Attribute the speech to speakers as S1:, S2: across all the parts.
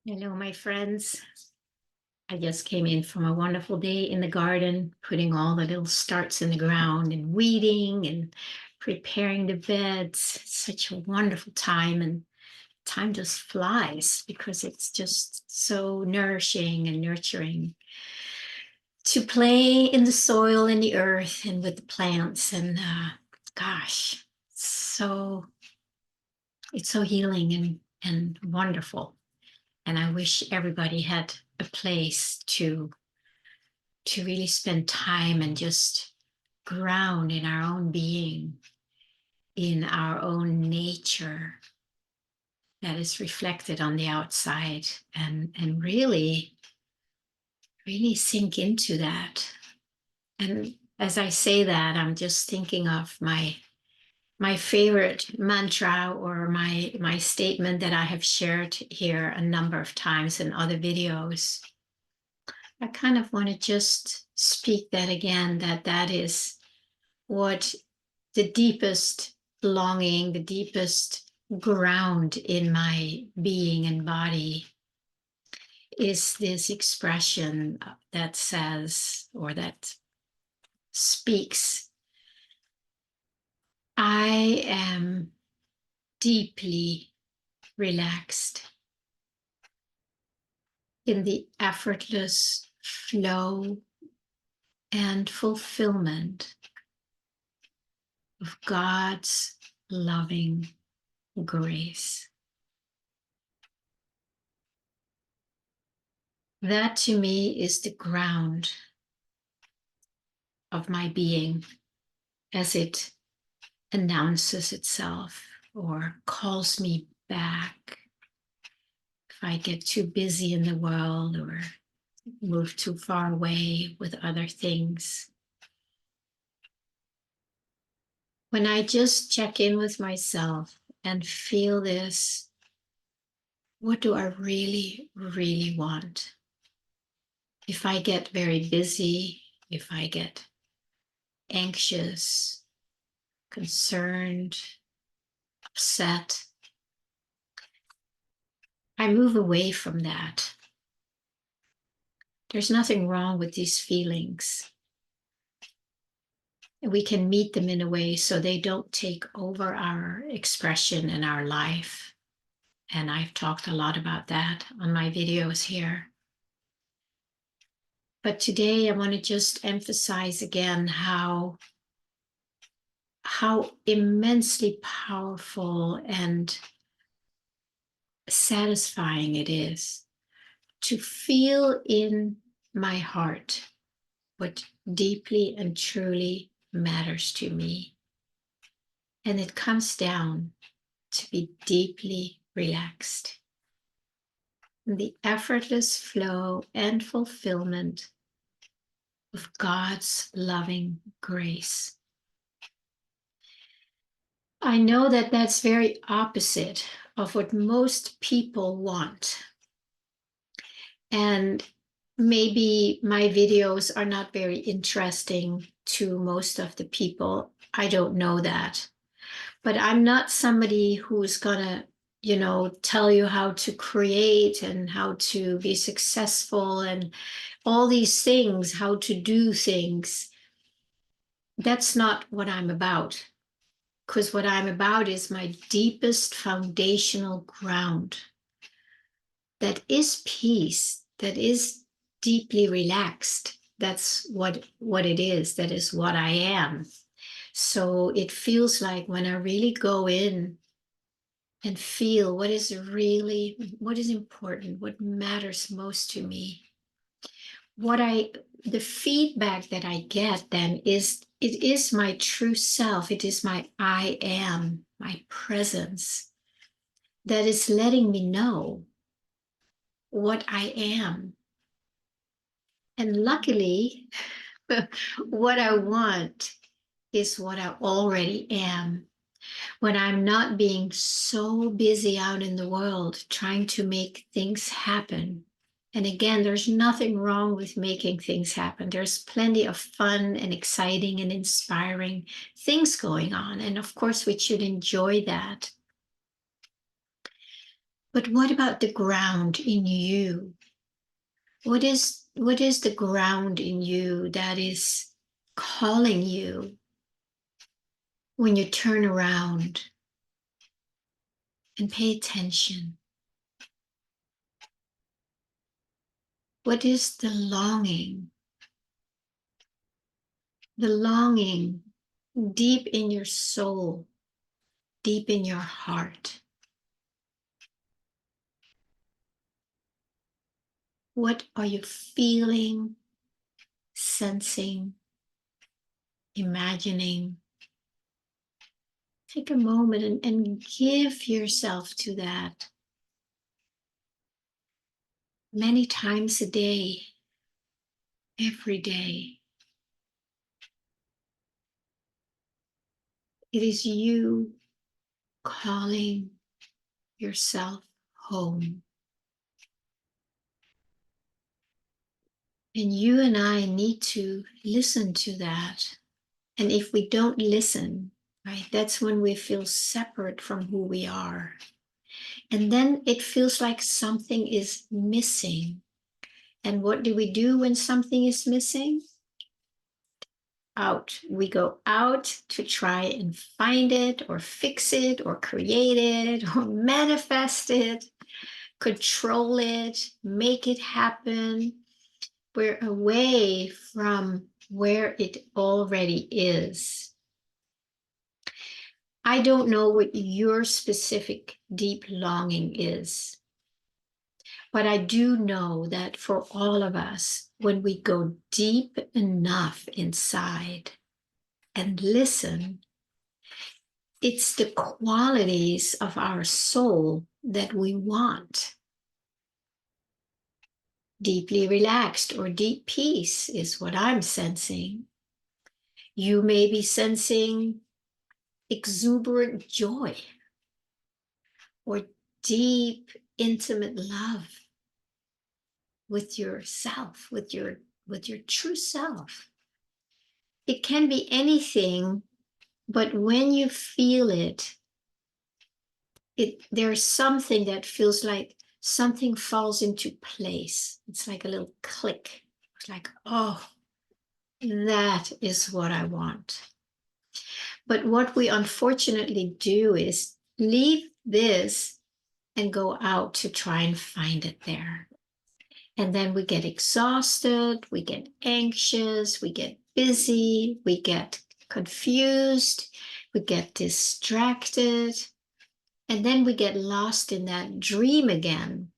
S1: Hello, my friends. I just came in from a wonderful day in the garden, putting all the little starts in the ground and weeding and preparing the beds. It's such a wonderful time, and time just flies because it's just so nourishing and nurturing to play in the soil and the earth and with the plants. And gosh, it's so healing and wonderful. And I wish everybody had a place to really spend time and just ground in our own being, in our own nature that is reflected on the outside, and really sink into that. And as I say that, I'm just thinking of my favorite mantra, or my statement that I have shared here a number of times in other videos. I kind of want to just speak that again, that is what the deepest longing, the deepest ground in my being and body is, this expression that says, or that speaks, I am deeply relaxed in the effortless flow and fulfillment of God's loving grace. That to me is the ground of my being, as it announces itself or calls me back if I get too busy in the world or move too far away with other things. When I just check in with myself and feel this, what do I really, really want? If I get very busy, if I get anxious, concerned, upset, I move away from that. There's nothing wrong with these feelings. We can meet them in a way so they don't take over our expression and our life. And I've talked a lot about that on my videos here. But today I want to just emphasize again how immensely powerful and satisfying it is to feel in my heart what deeply and truly matters to me. And it comes down to be deeply relaxed. The effortless flow and fulfillment of God's loving grace. I know that that's very opposite of what most people want. And maybe my videos are not very interesting to most of the people. I don't know that. But I'm not somebody who's gonna, tell you how to create and how to be successful and all these things, how to do things. That's not what I'm about. Because what I'm about is my deepest foundational ground. That is peace, that is deeply relaxed. That's what it is. That is what I am. So it feels like when I really go in and feel what is important, what matters most to me, the feedback that I get then is, it is my true self. It is my I am, my presence, that is letting me know what I am. And luckily, what I want is what I already am. When I'm not being so busy out in the world trying to make things happen. And again, there's nothing wrong with making things happen. There's plenty of fun and exciting and inspiring things going on. And of course, we should enjoy that. But what about the ground in you? What is the ground in you that is calling you when you turn around and pay attention? What is the longing? The longing deep in your soul, deep in your heart. What are you feeling, sensing, imagining? Take a moment and give yourself to that many times a day, every day. It is you calling yourself home. And you and I need to listen to that. And if we don't listen, right, that's when we feel separate from who we are. And then it feels like something is missing. And what do we do when something is missing? Out. We go out to try and find it or fix it or create it or manifest it, control it, make it happen. We're away from where it already is. I don't know what your specific deep longing is, but I do know that for all of us, when we go deep enough inside and listen, it's the qualities of our soul that we want. Deeply relaxed or deep peace is what I'm sensing. You may be sensing exuberant joy or deep, intimate love with yourself, with your true self. It can be anything, but when you feel it, there's something that feels like something falls into place. It's like a little click. It's like, oh, that is what I want. But what we unfortunately do is leave this and go out to try and find it there. And then we get exhausted, we get anxious, we get busy, we get confused, we get distracted, and then we get lost in that dream again.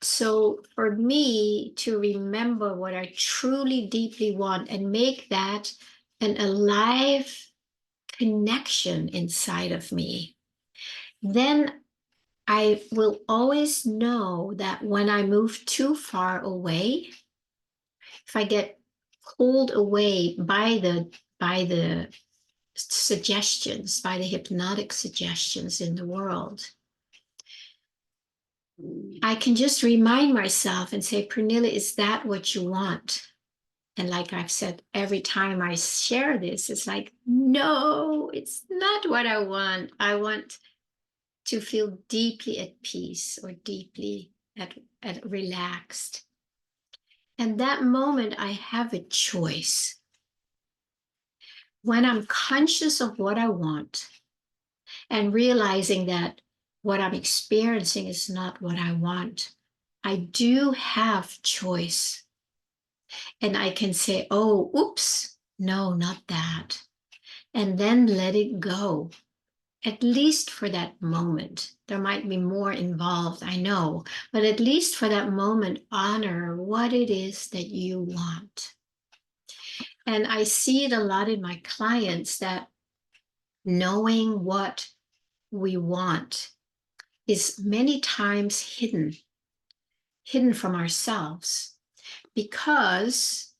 S1: So for me to remember what I truly deeply want and make that an alive connection inside of me, then I will always know that when I move too far away, if I get pulled away by the suggestions, by the hypnotic suggestions in the world, I can just remind myself and say, Pernilla, is that what you want? And like I've said, every time I share this, it's like, no, it's not what I want. I want to feel deeply at peace or deeply at relaxed. And that moment, I have a choice. When I'm conscious of what I want and realizing that what I'm experiencing is not what I want, I do have choice. And I can say, oh, oops, no, not that. And then let it go, at least for that moment. There might be more involved, I know, but at least for that moment, honor what it is that you want. And I see it a lot in my clients that knowing what we want is many times hidden from ourselves, because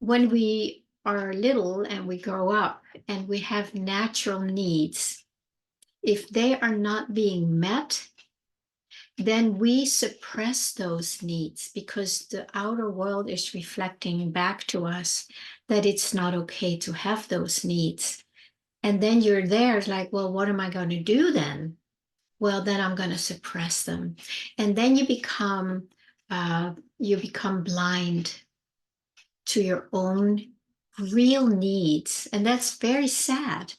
S1: when we are little and we grow up and we have natural needs, if they are not being met, then we suppress those needs because the outer world is reflecting back to us that it's not okay to have those needs. And then you're there, it's like, well, what am I going to do then? well, then I'm going to suppress them. And then you become blind to your own real needs. And that's very sad,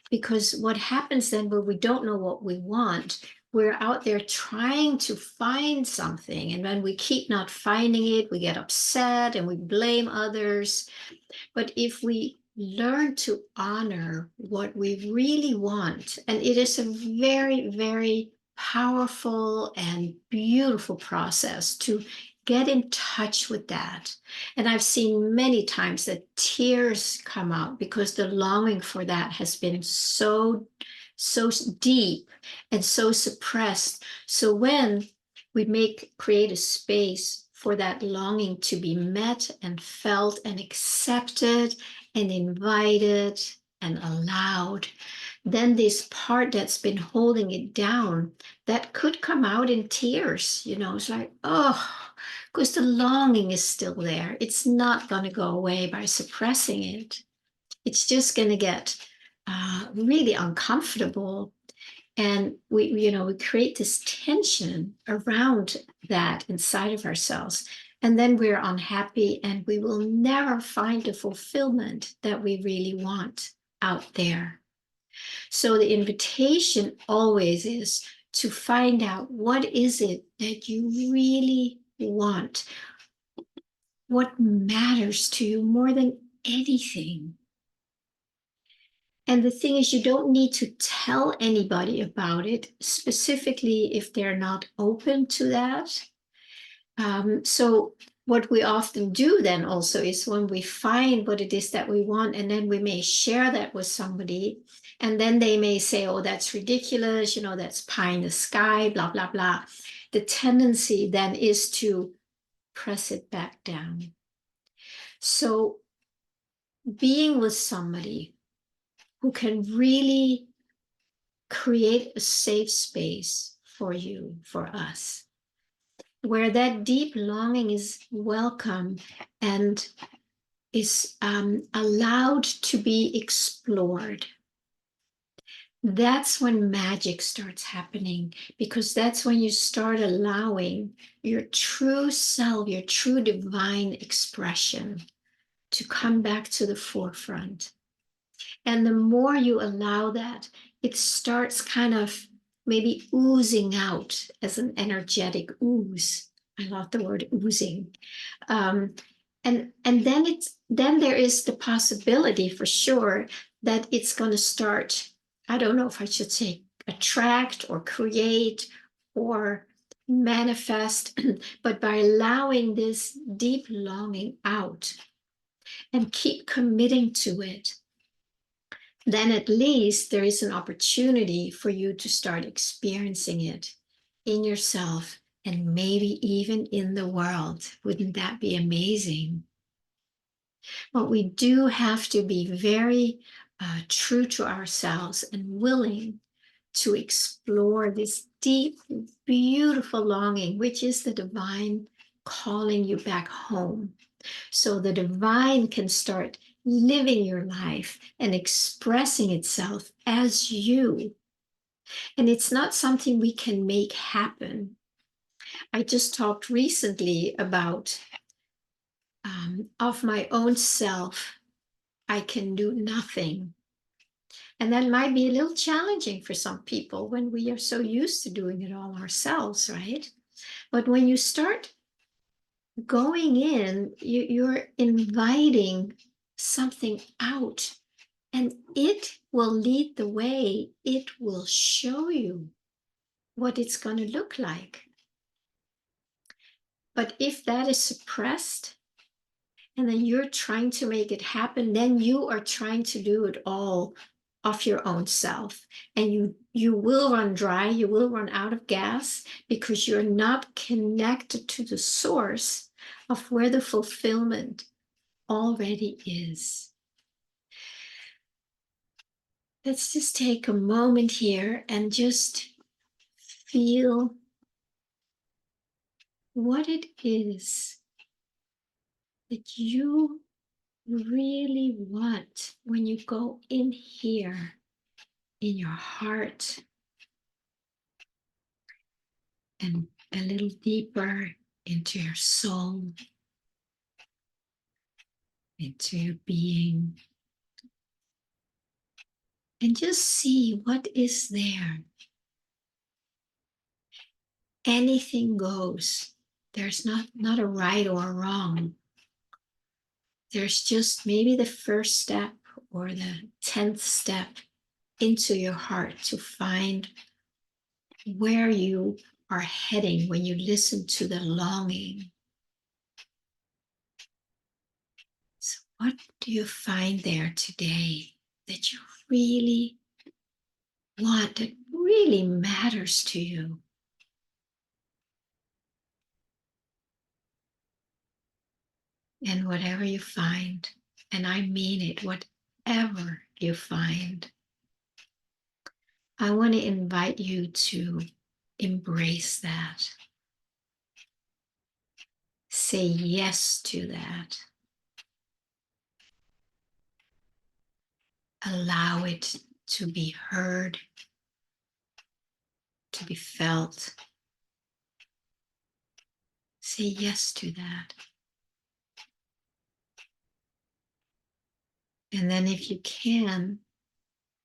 S1: because what happens then when we don't know what we want, we're out there trying to find something. And when we keep not finding it, we get upset and we blame others. But if we learn to honor what we really want, and it is a very, very powerful and beautiful process to get in touch with that. And I've seen many times that tears come out because the longing for that has been so deep and so suppressed. So when we create a space for that longing to be met and felt and accepted and invited and allowed, then this part that's been holding it down, that could come out in tears. It's like, oh, because the longing is still there. It's not going to go away by suppressing it. It's just going to get really uncomfortable, and we create this tension around that inside of ourselves. And then we're unhappy and we will never find the fulfillment that we really want out there. So the invitation always is to find out, what is it that you really want? What matters to you more than anything? And the thing is, you don't need to tell anybody about it, specifically if they're not open to that. So what we often do then also is, when we find what it is that we want, and then we may share that with somebody, and then they may say, oh, that's ridiculous, that's pie in the sky, blah, blah, blah. The tendency then is to press it back down. So being with somebody who can really create a safe space for you, for us, where that deep longing is welcome and is allowed to be explored. That's when magic starts happening, because that's when you start allowing your true self, your true divine expression to come back to the forefront. And the more you allow that, it starts kind of maybe oozing out as an energetic ooze. I love the word oozing. And then there is the possibility, for sure, that it's going to start, I don't know if I should say attract or create or manifest, but by allowing this deep longing out and keep committing to it, then at least there is an opportunity for you to start experiencing it in yourself and maybe even in the world. Wouldn't that be amazing? But we do have to be very true to ourselves and willing to explore this deep, beautiful longing, which is the divine calling you back home. So the divine can start living your life and expressing itself as you. And it's not something we can make happen. I just talked recently about, of my own self, I can do nothing. And that might be a little challenging for some people when we are so used to doing it all ourselves, right? But when you start going in, you're inviting something out, and it will lead the way. It will show you what it's going to look like. But if that is suppressed, and then you're trying to make it happen, then you are trying to do it all of your own self. And you will run dry, you will run out of gas, because you're not connected to the source of where the fulfillment already is. Let's just take a moment here and just feel what it is that you really want when you go in here in your heart and a little deeper into your soul, into your being, and just see what is there. Anything goes. There's not a right or a wrong. There's just maybe the first step or the 10th step into your heart to find where you are heading when you listen to the longing. So what do you find there today that you really want, that really matters to you? And whatever you find, and I mean it, whatever you find, I want to invite you to embrace that. Say yes to that. Allow it to be heard, to be felt. Say yes to that. And then if you can,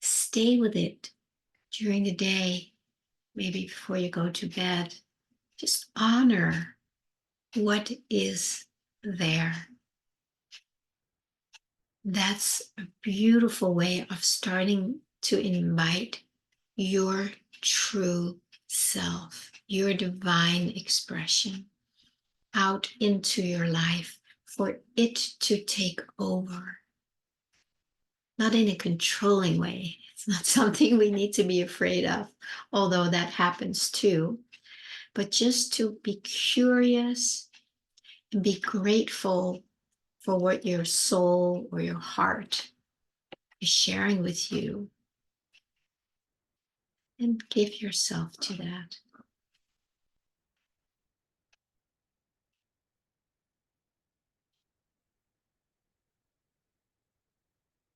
S1: stay with it during the day, maybe before you go to bed. Just honor what is there. That's a beautiful way of starting to invite your true self, your divine expression out into your life for it to take over. Not in a controlling way. It's not something we need to be afraid of, although that happens too. But just to be curious and be grateful for what your soul or your heart is sharing with you. And give yourself to that.